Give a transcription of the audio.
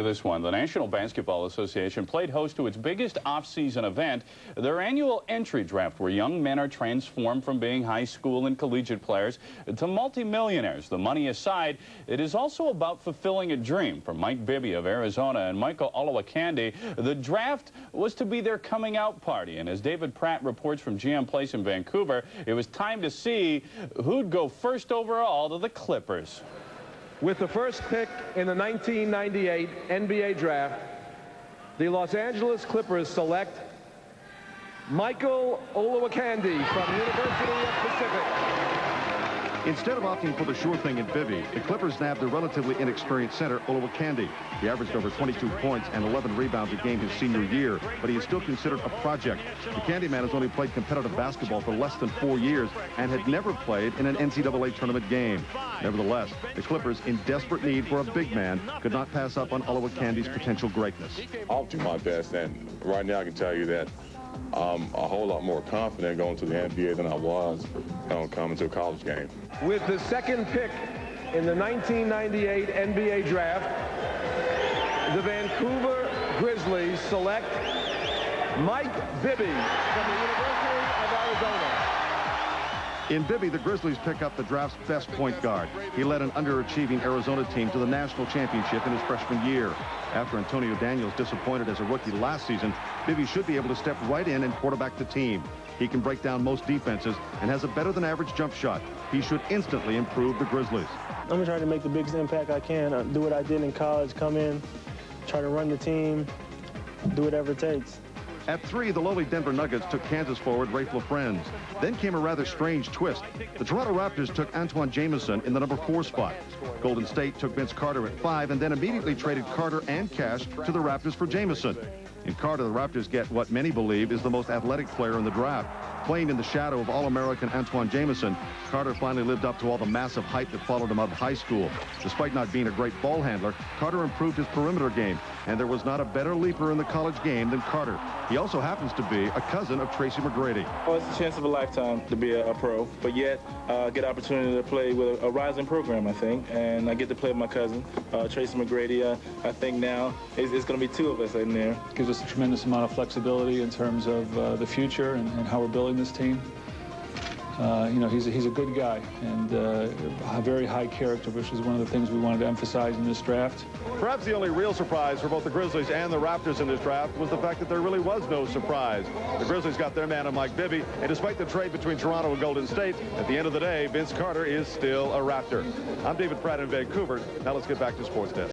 This one, the National Basketball Association played host to its biggest off-season event, their annual entry draft, where young men are transformed from being high school and collegiate players to multimillionaires. The money aside, it is also about fulfilling a dream. For Mike Bibby of Arizona and Michael Olowokandi, the draft was to be their coming out party. And as David Pratt reports from GM Place in Vancouver, it was time to see who'd go first overall to the Clippers. With the first pick in the 1998 NBA draft, the Los Angeles Clippers select Michael Olowokandi from the University of Pacific. Instead of opting for the sure thing in Bibby, the Clippers nabbed the relatively inexperienced center, Olowokandi. He averaged over 22 points and 11 rebounds a game his senior year, but he is still considered a project. The Candyman has only played competitive basketball for less than 4 years and had never played in an NCAA tournament game. Nevertheless, the Clippers, in desperate need for a big man, could not pass up on Olowokandi's potential greatness. I'll do my best, and right now I can tell you that I'm a whole lot more confident going to the NBA than I was coming to a college game. With the second pick in the 1998 NBA draft, the Vancouver Grizzlies select Mike Bibby from the University of Arizona. In Bibby, the Grizzlies pick up the draft's best point guard. He led an underachieving Arizona team to the national championship in his freshman year. After Antonio Daniels disappointed as a rookie last season, Bibby should be able to step right in and quarterback the team. He can break down most defenses and has a better-than-average jump shot. He should instantly improve the Grizzlies. I'm going to try to make the biggest impact I can, do what I did in college, come in, try to run the team, do whatever it takes. At 3, the lowly Denver Nuggets took Kansas forward Rafe LaFrentz. Then came a rather strange twist. The Toronto Raptors took Antoine Jameson in the number 4 spot. Golden State took Vince Carter at 5 and then immediately traded Carter and cash to the Raptors for Jameson. In Carter, the Raptors get what many believe is the most athletic player in the draft. Playing in the shadow of All-American Antoine Jameson, Carter finally lived up to all the massive hype that followed him out of high school. Despite not being a great ball handler, Carter improved his perimeter game, and there was not a better leaper in the college game than Carter. He also happens to be a cousin of Tracy McGrady. Well, it's a chance of a lifetime to be a pro, but yet get the opportunity to play with a rising program, I think, and I get to play with my cousin, Tracy McGrady. I think now it's going to be 2 of us in there. Gives us a tremendous amount of flexibility in terms of the future and how we're building this team. You know, he's a good guy and a very high character, which is one of the things we wanted to emphasize in this draft. Perhaps the only real surprise for both the Grizzlies and the Raptors in this draft was the fact that there really was no surprise. The Grizzlies got their man on Mike Bibby, and despite the trade between Toronto and Golden State, at the end of the day, Vince Carter is still a Raptor. I'm David Pratt in Vancouver. Now let's get back to Sports Desk.